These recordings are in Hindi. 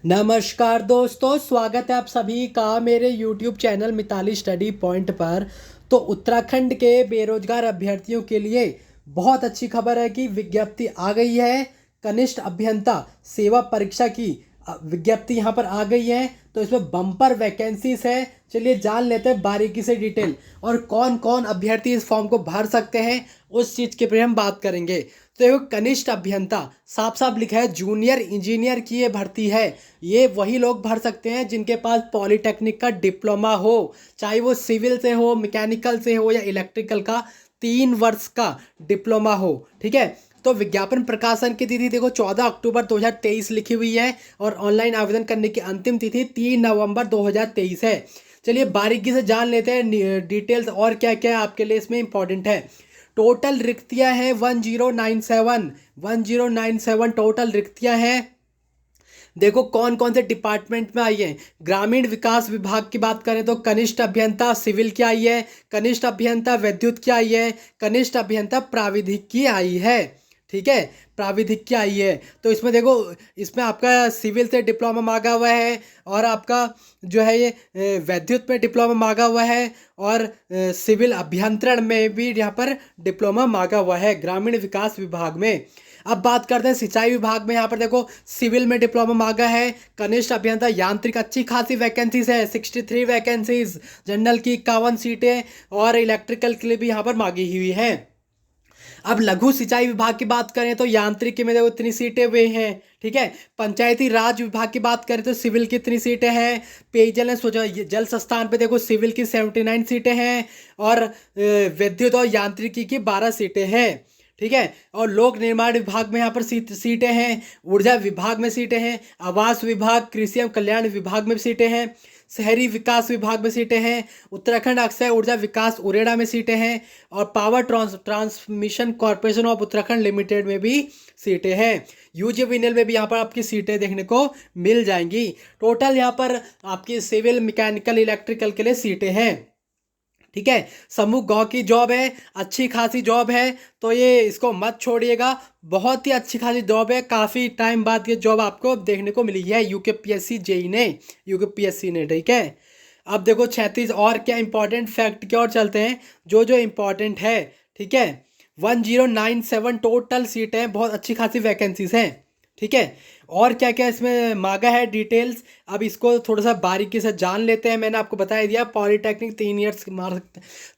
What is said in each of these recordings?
नमस्कार दोस्तों, स्वागत है आप सभी का मेरे YouTube channel Mitali study point पर। तो उत्तराखंड के बेरोजगार अभ्यर्थियों के लिए बहुत अच्छी खबर है कि विज्ञप्ति आ गई है। कनिष्ठ अभियंता सेवा परीक्षा की विज्ञप्ति यहाँ पर आ गई है। तो इसमें बम्पर वैकेंसीज है। चलिए जान लेते हैं बारीकी से डिटेल और कौन कौन अभ्यर्थी इस फॉर्म को भर सकते हैं, उस चीज़ के बारे में हम बात करेंगे। तो देखो, कनिष्ठ अभियंता साफ साफ लिखा है, जूनियर इंजीनियर की ये भर्ती है। ये वही लोग भर सकते हैं जिनके पास पॉलिटेक्निक का डिप्लोमा हो, चाहे वो सिविल से हो, मैकेनिकल से हो या इलेक्ट्रिकल का 3 वर्ष का डिप्लोमा हो। ठीक है। तो विज्ञापन प्रकाशन की तिथि देखो 14 अक्टूबर 2023 लिखी हुई है और ऑनलाइन आवेदन करने की अंतिम तिथि 3 नवंबर 2023 है। चलिए बारीकी से जान लेते हैं डिटेल्स और क्या क्या आपके लिए इसमें इंपॉर्टेंट है। टोटल रिक्तियां हैं 1097 टोटल रिक्तियां हैं। देखो कौन कौन से डिपार्टमेंट में आई है। ग्रामीण विकास विभाग की बात करें तो कनिष्ठ अभियंता सिविल की आई है, कनिष्ठ अभियंता विद्युत की आई है, कनिष्ठ अभियंता प्राविधिक की आई है। ठीक है, प्राविधिक की आई है। तो इसमें देखो, इसमें आपका सिविल से डिप्लोमा मांगा हुआ है और आपका जो है ये विद्युत में डिप्लोमा मांगा हुआ है और सिविल अभियंत्रण में भी यहाँ पर डिप्लोमा मांगा हुआ है ग्रामीण विकास विभाग में। अब बात करते हैं सिंचाई विभाग में। यहाँ पर देखो सिविल में डिप्लोमा मांगा है, कनिष्ठ अभियंता यांत्रिक अच्छी खासी वैकेंसीज है, 63 वैकेंसीज, जनरल की 51 सीटें और इलेक्ट्रिकल के लिए भी यहाँ पर मांगी हुई है। अब लघु सिंचाई विभाग की बात करें तो यांत्रिक में देखो इतनी सीटें हुए हैं। ठीक है। पंचायती राज विभाग की बात करें तो सिविल की इतनी सीटें हैं। पेयजल एवं जल संस्थान पे देखो सिविल की 79 सीटें हैं और विद्युत और यांत्रिकी की 12 सीटें हैं। ठीक है। और लोक निर्माण विभाग में यहाँ पर सीटें हैं, ऊर्जा विभाग में सीटें हैं, आवास विभाग, कृषि एवं कल्याण विभाग में सीटें हैं, शहरी विकास विभाग में सीटें हैं, उत्तराखंड अक्षय ऊर्जा विकास उरेडा में सीटें हैं और power transmission corporation of Uttarakhand limited में भी सीटें हैं। यूजीवीएनएल में भी यहाँ पर आपकी सीटें देखने को मिल जाएंगी। टोटल यहाँ पर आपकी सिविल, मैकेनिकल, इलेक्ट्रिकल के लिए सीटें हैं। ठीक है। समूह गांव की जॉब है, अच्छी खासी जॉब है, तो ये इसको मत छोड़िएगा। बहुत ही अच्छी खासी जॉब है, काफ़ी टाइम बाद ये जॉब आपको देखने को मिली है यूकेपीएससी जेई ने, यूकेपीएससी ने। ठीक है। अब देखो 36 और क्या इंपॉर्टेंट फैक्ट की ओर चलते हैं जो इंपॉर्टेंट है। ठीक है। 1097 टोटल सीटें हैं, बहुत अच्छी खासी वैकेंसीज हैं। ठीक है। और क्या क्या इसमें मांगा है डिटेल्स, अब इसको थोड़ा सा बारीकी से जान लेते हैं। मैंने आपको बता दिया पॉलिटेक्निक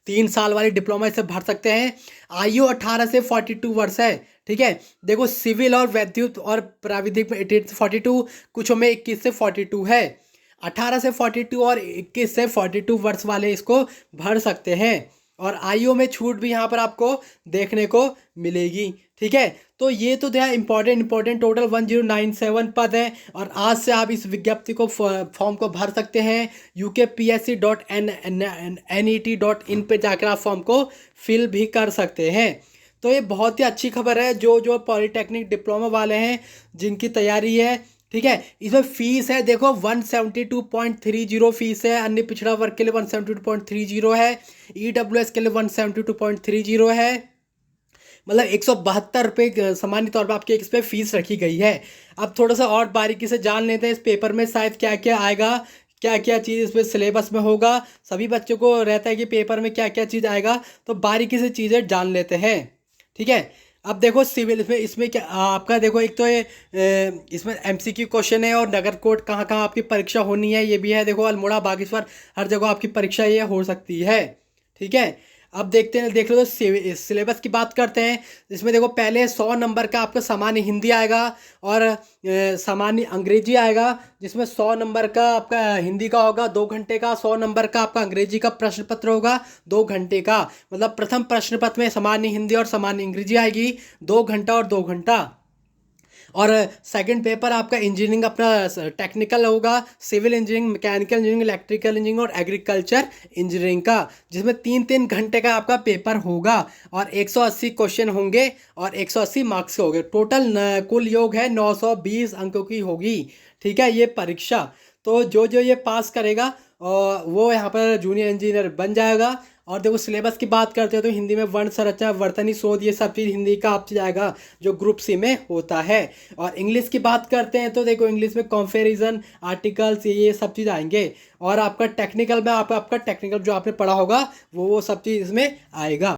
3 साल वाली डिप्लोमा इससे भर सकते हैं। आयु 18 से 42 वर्ष है। ठीक है। देखो सिविल और वैद्युत और प्राविधिक में 18 से 42, कुछ में 21 से 42 है। 18 से 42 और 21 से 42 वर्ष वाले इसको भर सकते हैं और आयु में छूट भी यहाँ पर आपको देखने को मिलेगी। ठीक है। तो ये तो था इंपॉर्टेंट टोटल 1097 पद है और आज से आप इस विज्ञप्ति को फॉर्म को भर सकते हैं। ukpsc.net.in पे जाकर आप फॉर्म को फिल भी कर सकते हैं। तो ये बहुत ही अच्छी खबर है जो पॉलिटेक्निक डिप्लोमा वाले हैं, जिनकी तैयारी है। ठीक है। इसमें फीस है देखो 172.30 फीस है, अन्य पिछड़ा वर्ग के लिए 172.30 है, ईडब्ल्यूएस के लिए 172.30 है। मतलब 172 रुपये सामान्य तौर पर आपकी इस पर फीस रखी गई है। अब थोड़ा सा और बारीकी से जान लेते हैं इस पेपर में शायद क्या क्या आएगा, क्या क्या चीज़ इसमें सिलेबस में होगा। सभी बच्चों को रहता है कि पेपर में क्या क्या चीज़ आएगा, तो बारीकी से चीज़ें जान लेते हैं। ठीक है। अब देखो सिविल इसमें क्या आपका देखो, एक तो ये इसमें एमसीक्यू क्वेश्चन है और नगर कोर्ट कहाँ कहाँ आपकी परीक्षा होनी है ये भी है। देखो अल्मोड़ा, बागेश्वर, हर जगह आपकी परीक्षा ये हो सकती है। ठीक है। अब देखते हैं, देख लो तो सिलेबस की बात करते हैं। इसमें देखो पहले 100 नंबर का आपका सामान्य हिंदी आएगा और सामान्य अंग्रेजी आएगा, जिसमें 100 नंबर का आपका हिंदी का होगा 2 घंटे का, 100 नंबर का आपका अंग्रेजी का प्रश्न पत्र होगा 2 घंटे का। मतलब प्रथम प्रश्न पत्र में सामान्य हिंदी और सामान्य अंग्रेजी आएगी 2 घंटा और 2 घंटा। और सेकंड पेपर आपका इंजीनियरिंग अपना टेक्निकल होगा, civil engineering, mechanical engineering, electrical engineering और एग्रीकल्चर इंजीनियरिंग का, जिसमें 3-3 घंटे का आपका पेपर होगा और 180 क्वेश्चन होंगे और 180 मार्क्स होंगे। टोटल कुल योग है 920 अंकों की होगी। ठीक है। ये परीक्षा तो जो ये पास करेगा और वो यहाँ पर जूनियर इंजीनियर बन जाएगा। और देखो सिलेबस की बात करते हो तो हिंदी में वर्ण संरचना, वर्तनी शोध, ये सब चीज़ हिंदी का आप जाएगा जो ग्रुप सी में होता है। और इंग्लिश की बात करते हैं तो देखो इंग्लिश में कंपैरिजन, आर्टिकल्स, ये सब चीज़ आएंगे। और आपका टेक्निकल में आपका टेक्निकल जो आपने पढ़ा होगा वो सब चीज़ इसमें आएगा।